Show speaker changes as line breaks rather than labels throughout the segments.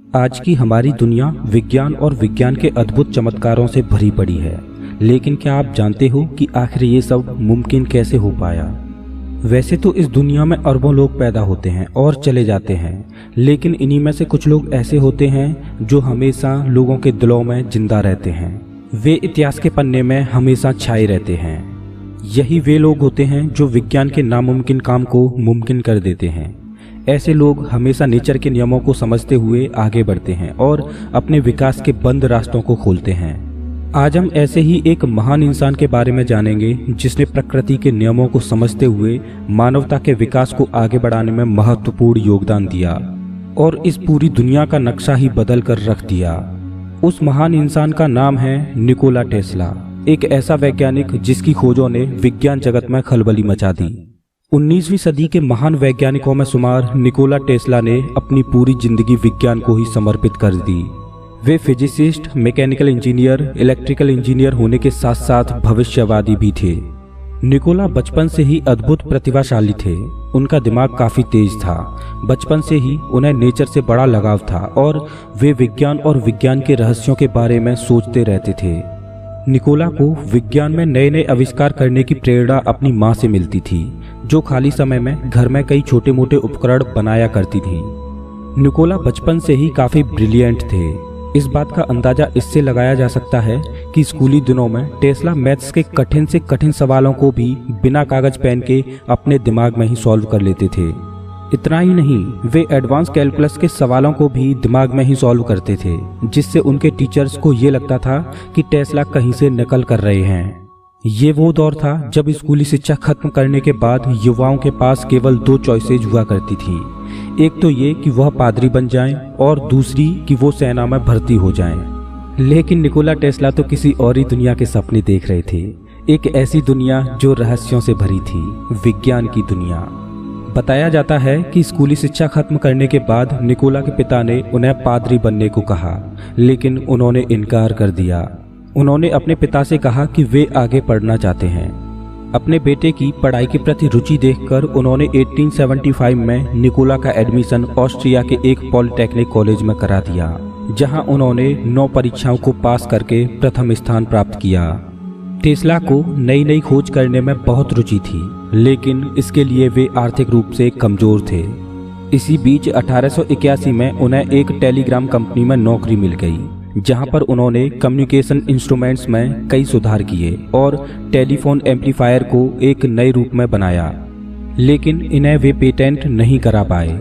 आज की हमारी दुनिया विज्ञान और विज्ञान के अद्भुत चमत्कारों से भरी पड़ी है, लेकिन क्या आप जानते हो कि आखिर ये सब मुमकिन कैसे हो पाया? वैसे तो इस दुनिया में अरबों लोग पैदा होते हैं और चले जाते हैं, लेकिन इन्हीं में से कुछ लोग ऐसे होते हैं जो हमेशा लोगों के दिलों में जिंदा रहते हैं। वे इतिहास के पन्ने में हमेशा छाए रहते हैं। यही वे लोग होते हैं जो विज्ञान के नामुमकिन काम को मुमकिन कर देते हैं। ऐसे लोग हमेशा नेचर के नियमों को समझते हुए आगे बढ़ते हैं और अपने विकास के बंद रास्तों को खोलते हैं। आज हम ऐसे ही एक महान इंसान के बारे में जानेंगे जिसने प्रकृति के नियमों को समझते हुए मानवता के विकास को आगे बढ़ाने में महत्वपूर्ण योगदान दिया और इस पूरी दुनिया का नक्शा ही बदल कर रख दिया। उस महान इंसान का नाम है निकोला टेस्ला, एक ऐसा वैज्ञानिक जिसकी खोजों ने विज्ञान जगत में खलबली मचा दी। 19वीं सदी के महान वैज्ञानिकों में शुमार निकोला टेस्ला ने अपनी पूरी जिंदगी विज्ञान को ही समर्पित कर दी। वे physicist, mechanical engineer, electrical engineer होने के साथ साथ भविष्यवादी भी थे। निकोला बचपन से ही अद्भुत प्रतिभाशाली थे। उनका दिमाग काफी तेज था। बचपन से ही उन्हें नेचर से बड़ा लगाव था और वे विज्ञान और विज्ञान के रहस्यों के बारे में सोचते रहते थे। निकोला को विज्ञान में नए नए आविष्कार करने की प्रेरणा अपनी माँ से मिलती थी, जो खाली समय में घर में कई छोटे मोटे उपकरण बनाया करती थी। निकोला बचपन से ही काफी ब्रिलियंट थे। इस बात का अंदाजा इससे लगाया जा सकता है कि स्कूली दिनों में टेस्ला मैथ्स के कठिन से कठिन सवालों को भी बिना कागज पेन के अपने दिमाग में ही सॉल्व कर लेते थे। इतना ही नहीं, वे एडवांस कैलकुलस के सवालों को भी दिमाग में ही सॉल्व करते थे, जिससे उनके टीचर्स को ये लगता था कि टेस्ला कहीं से नकल कर रहे हैं। ये वो दौर था जब स्कूली शिक्षा खत्म करने के बाद युवाओं के पास केवल 2 चॉइसेज हुआ करती थी। एक तो ये कि वह पादरी बन जाएं और दूसरी कि वो सेना में भर्ती हो जाएं। लेकिन निकोला टेस्ला तो किसी और ही दुनिया के सपने देख रहे थे, एक ऐसी दुनिया जो रहस्यों से भरी थी, विज्ञान की दुनिया। बताया जाता है कि स्कूली शिक्षा खत्म करने के बाद निकोला के पिता ने उन्हें पादरी बनने को कहा, लेकिन उन्होंने इनकार कर दिया। उन्होंने अपने पिता से कहा कि वे आगे पढ़ना चाहते हैं। अपने बेटे की पढ़ाई के प्रति रुचि देखकर उन्होंने 1875 में निकोला का एडमिशन ऑस्ट्रिया के एक पॉलिटेक्निक कॉलेज में करा दिया, जहां उन्होंने 9 परीक्षाओं को पास करके प्रथम स्थान प्राप्त किया। टेस्ला को नई नई खोज करने में बहुत रुचि थी, लेकिन इसके लिए वे आर्थिक रूप से कमजोर थे। इसी बीच 1881 में उन्हें एक टेलीग्राम कंपनी में नौकरी मिल गई, जहां पर उन्होंने कम्युनिकेशन इंस्ट्रूमेंट्स में कई सुधार किए और टेलीफोन एम्पलीफायर को एक नए रूप में बनाया, लेकिन इन्हें वे पेटेंट नहीं करा पाए।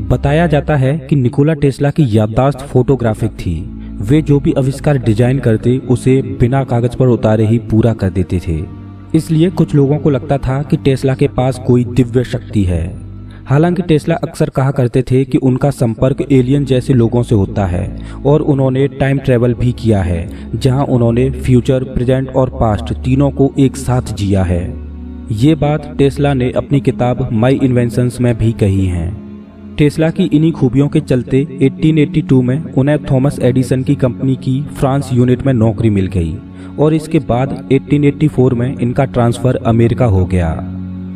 बताया जाता है कि निकोला टेस्ला की याददाश्त फोटोग्राफिक थी। वे जो भी आविष्कार डिजाइन करते उसे बिना कागज पर उतारे ही पूरा कर देते थे। इसलिए कुछ लोगों को लगता था कि टेस्ला के पास कोई दिव्य शक्ति है। हालांकि टेस्ला अक्सर कहा करते थे कि उनका संपर्क एलियन जैसे लोगों से होता है और उन्होंने टाइम ट्रेवल भी किया है, जहां उन्होंने फ्यूचर, प्रेजेंट और पास्ट तीनों को एक साथ जिया है। ये बात टेस्ला ने अपनी किताब माई इन्वेंशंस में भी कही है। टेस्ला की इन्हीं खूबियों के चलते 1882 में उन्हें थॉमस एडिसन की कंपनी की फ्रांस यूनिट में नौकरी मिल गई और इसके बाद 1884 में इनका ट्रांसफर अमेरिका हो गया।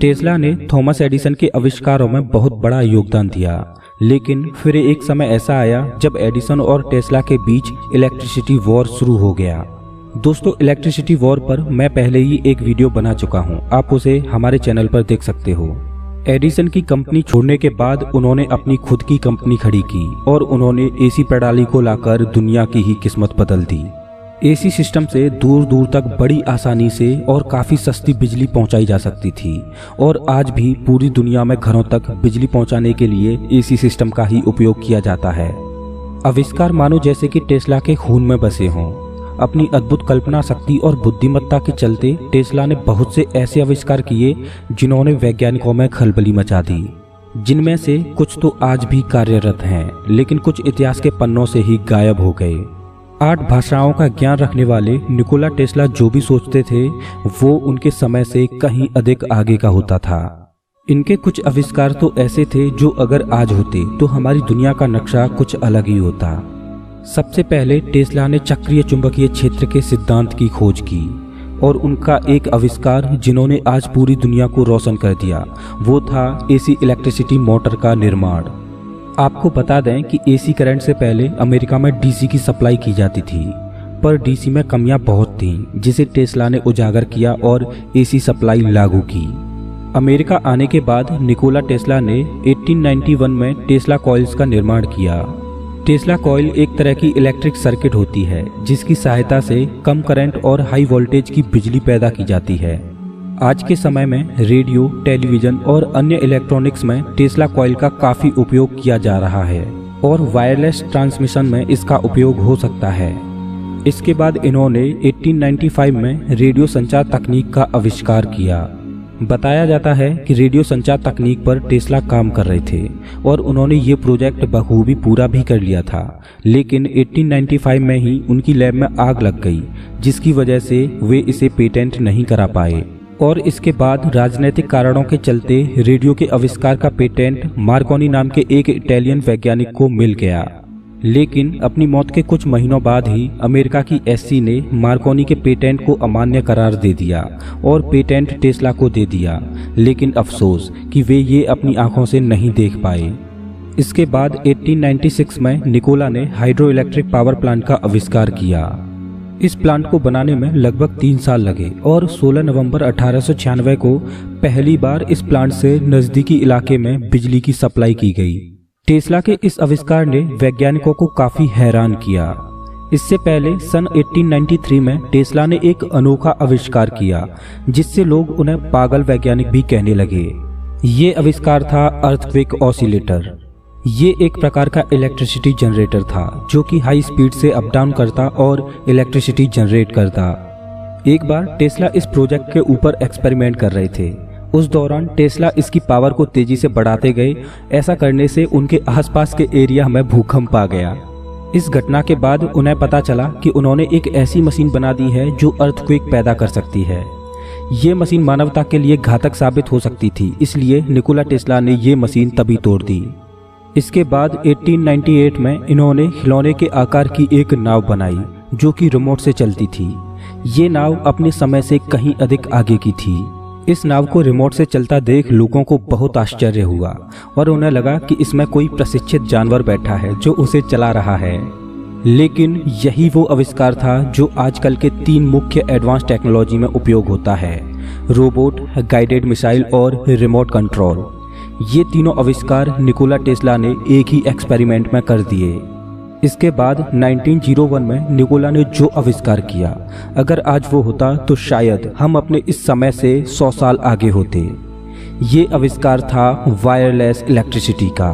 टेस्ला ने थॉमस एडिसन के आविष्कारों में बहुत बड़ा योगदान दिया, लेकिन फिर एक समय ऐसा आया जब एडिसन और टेस्ला के बीच इलेक्ट्रिसिटी वॉर शुरू हो गया। दोस्तों, इलेक्ट्रिसिटी वॉर पर मैं पहले ही एक वीडियो बना चुका हूं, आप उसे हमारे चैनल पर देख सकते हो। एडिसन की कंपनी छोड़ने के बाद उन्होंने अपनी खुद की कंपनी खड़ी की और उन्होंने एसी प्रणाली को लाकर दुनिया की ही किस्मत बदल दी। एसी सिस्टम से दूर दूर तक बड़ी आसानी से और काफ़ी सस्ती बिजली पहुंचाई जा सकती थी और आज भी पूरी दुनिया में घरों तक बिजली पहुंचाने के लिए एसी सिस्टम का ही उपयोग किया जाता है। आविष्कार मानो जैसे कि टेस्ला के खून में बसे हों। अपनी अद्भुत कल्पना शक्ति और बुद्धिमत्ता के चलते टेस्ला ने बहुत से ऐसे आविष्कार किए जिन्होंने वैज्ञानिकों में खलबली मचा दी, जिनमें से कुछ तो आज भी कार्यरत हैं, लेकिन कुछ इतिहास के पन्नों से ही गायब हो गए। 8 भाषाओं का ज्ञान रखने वाले निकोला टेस्ला जो भी सोचते थे वो उनके समय से कहीं अधिक आगे का होता था। इनके कुछ आविष्कार तो ऐसे थे जो अगर आज होते तो हमारी दुनिया का नक्शा कुछ अलग ही होता। सबसे पहले टेस्ला ने चक्रीय चुंबकीय क्षेत्र के सिद्धांत की खोज की और उनका एक आविष्कार जिन्होंने आज पूरी दुनिया को रोशन कर दिया वो था एसी इलेक्ट्रिसिटी मोटर का निर्माण। आपको बता दें कि एसी करंट से पहले अमेरिका में डीसी की सप्लाई की जाती थी, पर डीसी में कमियां बहुत थीं, जिसे टेस्ला ने उजागर किया और एसी सप्लाई लागू की। अमेरिका आने के बाद निकोला टेस्ला ने 1891 में टेस्ला कॉइल्स का निर्माण किया। टेस्ला कॉइल एक तरह की इलेक्ट्रिक सर्किट होती है जिसकी सहायता से कम करंट और हाई वोल्टेज की बिजली पैदा की जाती है। आज के समय में रेडियो, टेलीविजन और अन्य इलेक्ट्रॉनिक्स में टेस्ला कॉइल का काफी उपयोग किया जा रहा है और वायरलेस ट्रांसमिशन में इसका उपयोग हो सकता है। इसके बाद इन्होंने 1895 में रेडियो संचार तकनीक का आविष्कार किया। बताया जाता है कि रेडियो संचार तकनीक पर टेस्ला काम कर रहे थे और उन्होंने ये प्रोजेक्ट बखूबी पूरा भी कर लिया था, लेकिन 1895 में ही उनकी लैब में आग लग गई, जिसकी वजह से वे इसे पेटेंट नहीं करा पाए। और इसके बाद राजनीतिक कारणों के चलते रेडियो के आविष्कार का पेटेंट मार्कोनी नाम के एक इटालियन वैज्ञानिक को मिल गया। लेकिन अपनी मौत के कुछ महीनों बाद ही अमेरिका की एससी ने मार्कोनी के पेटेंट को अमान्य करार दे दिया और पेटेंट टेस्ला को दे दिया, लेकिन अफसोस कि वे ये अपनी आंखों से नहीं देख पाए। इसके बाद 1896 में निकोला ने हाइड्रो इलेक्ट्रिक पावर प्लांट का आविष्कार किया। इस प्लांट को बनाने में लगभग 3 साल लगे और 16 नवंबर 1896 को पहली बार इस प्लांट से नजदीकी इलाके में बिजली की सप्लाई की गई। टेस्ला के इस आविष्कार ने वैज्ञानिकों को काफी हैरान किया। इससे पहले सन 1893 में टेस्ला ने एक अनोखा आविष्कार किया जिससे लोग उन्हें पागल वैज्ञानिक भी कहने लगे। ये आविष्कार था अर्थक्वेक ऑसिलेटर। ये एक प्रकार का इलेक्ट्रिसिटी जनरेटर था जो कि हाई स्पीड से अप डाउन करता और इलेक्ट्रिसिटी जनरेट करता। एक बार टेस्ला इस प्रोजेक्ट के ऊपर एक्सपेरिमेंट कर रहे थे। उस दौरान टेस्ला इसकी पावर को तेजी से बढ़ाते गए। ऐसा करने से उनके आसपास के एरिया में भूकंप आ गया। इस घटना के बाद उन्हें पता चला कि उन्होंने एक ऐसी मशीन बना दी है जो अर्थक्वेक पैदा कर सकती है। ये मशीन मानवता के लिए घातक साबित हो सकती थी, इसलिए निकोला टेस्ला ने ये मशीन तभी तोड़ दी। इसके बाद 1898 में इन्होंने खिलौने के आकार की एक नाव बनाई जो कि रिमोट से चलती थी। ये नाव अपने समय से कहीं अधिक आगे की थी। इस नाव को रिमोट से चलता देख लोगों को बहुत आश्चर्य हुआ और उन्हें लगा कि इसमें कोई प्रशिक्षित जानवर बैठा है जो उसे चला रहा है। लेकिन यही वो आविष्कार था जो आजकल के 3 मुख्य एडवांस टेक्नोलॉजी में उपयोग होता है: रोबोट, गाइडेड मिसाइल और रिमोट कंट्रोल। ये तीनों आविष्कार निकोला टेस्ला ने एक ही एक्सपेरिमेंट में कर दिए। इसके बाद 1901 में निकोला ने जो आविष्कार किया, अगर आज वो होता तो शायद हम अपने इस समय से 100 साल आगे होते। ये आविष्कार था वायरलेस इलेक्ट्रिसिटी का।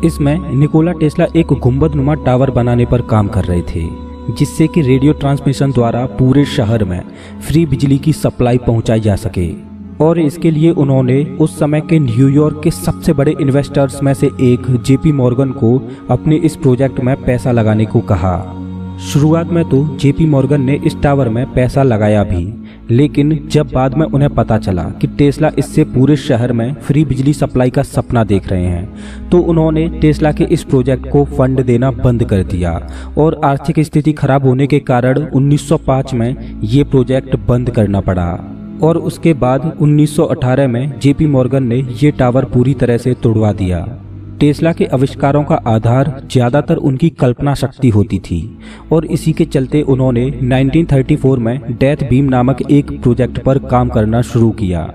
इसमें निकोला टेस्ला एक गुंबदनुमा टावर बनाने पर काम कर रहे थे जिससे कि रेडियो ट्रांसमिशन द्वारा पूरे शहर में फ्री बिजली की सप्लाई पहुंचाई जा सके। और इसके लिए उन्होंने उस समय के न्यूयॉर्क के सबसे बड़े इन्वेस्टर्स में से एक जेपी मॉर्गन को अपने इस प्रोजेक्ट में पैसा लगाने को कहा। शुरुआत में तो जेपी मॉर्गन ने इस टावर में पैसा लगाया भी, लेकिन जब बाद में उन्हें पता चला कि टेस्ला इससे पूरे शहर में फ्री बिजली सप्लाई का सपना देख रहे हैं, तो उन्होंने टेस्ला के इस प्रोजेक्ट को फंड देना बंद कर दिया और आर्थिक स्थिति खराब होने के कारण 1905 में ये प्रोजेक्ट बंद करना पड़ा। और उसके बाद 1918 में जेपी मॉर्गन ने ये टावर पूरी तरह से तोड़वा दिया। टेस्ला के आविष्कारों का आधार ज़्यादातर उनकी कल्पना शक्ति होती थी और इसी के चलते उन्होंने 1934 में डेथ बीम नामक एक प्रोजेक्ट पर काम करना शुरू किया।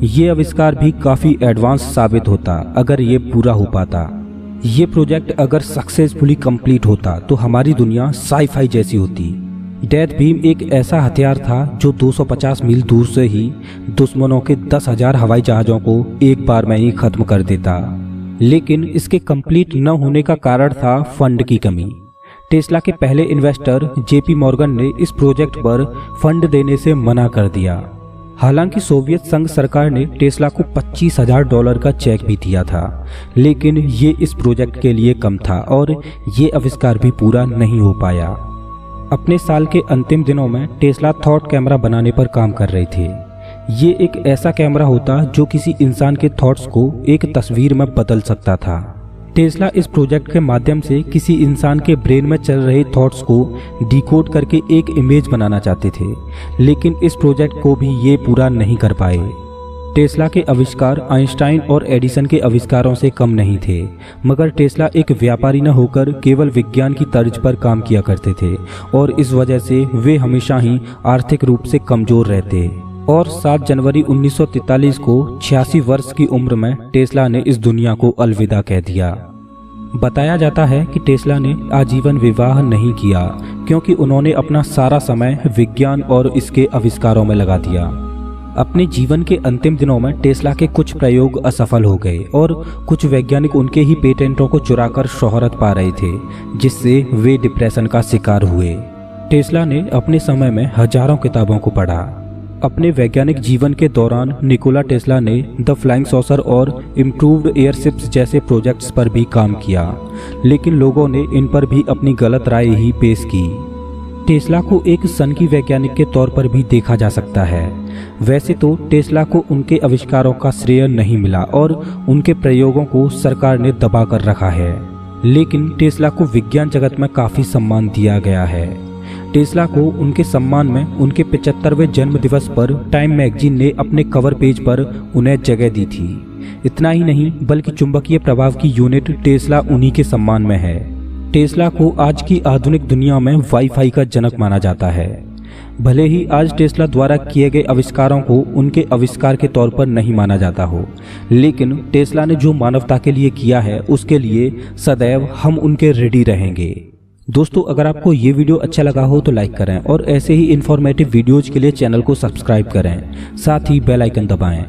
ये आविष्कार भी काफ़ी एडवांस साबित होता अगर ये पूरा हो पाता। ये प्रोजेक्ट अगर सक्सेसफुली कंप्लीट होता तो हमारी दुनिया साई-फाई जैसी होती। डेथ बीम एक ऐसा हथियार था जो 250 मील दूर से ही दुश्मनों के 10,000 हवाई जहाज़ों को एक बार में ही खत्म कर देता। लेकिन इसके कंप्लीट न होने का कारण था फंड की कमी। टेस्ला के पहले इन्वेस्टर जेपी मॉर्गन ने इस प्रोजेक्ट पर फंड देने से मना कर दिया। हालांकि सोवियत संघ सरकार ने टेस्ला को $25,000 का चेक भी दिया था, लेकिन ये इस प्रोजेक्ट के लिए कम था और ये आविष्कार भी पूरा नहीं हो पाया। अपने साल के अंतिम दिनों में टेस्ला थॉट कैमरा बनाने पर काम कर रहे थे। ये एक ऐसा कैमरा होता जो किसी इंसान के थॉट्स को एक तस्वीर में बदल सकता था। टेस्ला इस प्रोजेक्ट के माध्यम से किसी इंसान के ब्रेन में चल रहे थॉट्स को डिकोड करके एक इमेज बनाना चाहते थे, लेकिन इस प्रोजेक्ट को भी ये पूरा नहीं कर पाए। टेस्ला के आविष्कार आइंस्टाइन और एडिसन के आविष्कारों से कम नहीं थे, मगर टेस्ला एक व्यापारी न होकर केवल विज्ञान की तर्ज पर काम किया करते थे और इस वजह से वे हमेशा ही आर्थिक रूप से कमजोर रहते। और 7 जनवरी 1943 को 86 वर्ष की उम्र में टेस्ला ने इस दुनिया को अलविदा कह दिया। बताया जाता है कि टेस्ला ने आजीवन विवाह नहीं किया क्योंकि उन्होंने अपना सारा समय विज्ञान और इसके आविष्कारों में लगा दिया। अपने जीवन के अंतिम दिनों में टेस्ला के कुछ प्रयोग असफल हो गए और कुछ वैज्ञानिक उनके ही पेटेंटों को चुराकर शोहरत पा रहे थे, जिससे वे डिप्रेशन का शिकार हुए। टेस्ला ने अपने समय में हजारों किताबों को पढ़ा। अपने वैज्ञानिक जीवन के दौरान निकोला टेस्ला ने द फ्लाइंग सॉसर और इम्प्रूव्ड एयरशिप्स जैसे प्रोजेक्ट्स पर भी काम किया, लेकिन लोगों ने इन पर भी अपनी गलत राय ही पेश की। टेस्ला को एक सनकी वैज्ञानिक के तौर पर भी देखा जा सकता है। वैसे तो टेस्ला को उनके आविष्कारों का श्रेय नहीं मिला और उनके प्रयोगों को सरकार ने दबा कर रखा है, लेकिन टेस्ला को विज्ञान जगत में काफी सम्मान दिया गया है। टेस्ला को उनके सम्मान में उनके 75वें जन्म दिवस पर टाइम मैगजीन ने अपने कवर पेज पर उन्हें जगह दी थी। इतना ही नहीं बल्कि चुंबकीय प्रभाव की यूनिट टेस्ला उन्हीं के सम्मान में है। टेस्ला को आज की आधुनिक दुनिया में वाईफाई का जनक माना जाता है। भले ही आज टेस्ला द्वारा किए गए आविष्कारों को उनके आविष्कार के तौर पर नहीं माना जाता हो, लेकिन टेस्ला ने जो मानवता के लिए किया है उसके लिए सदैव हम उनके रेडी रहेंगे। दोस्तों, अगर आपको ये वीडियो अच्छा लगा हो तो लाइक करें और ऐसे ही इन्फॉर्मेटिव वीडियोज के लिए चैनल को सब्सक्राइब करें, साथ ही बेल आइकन दबाएं।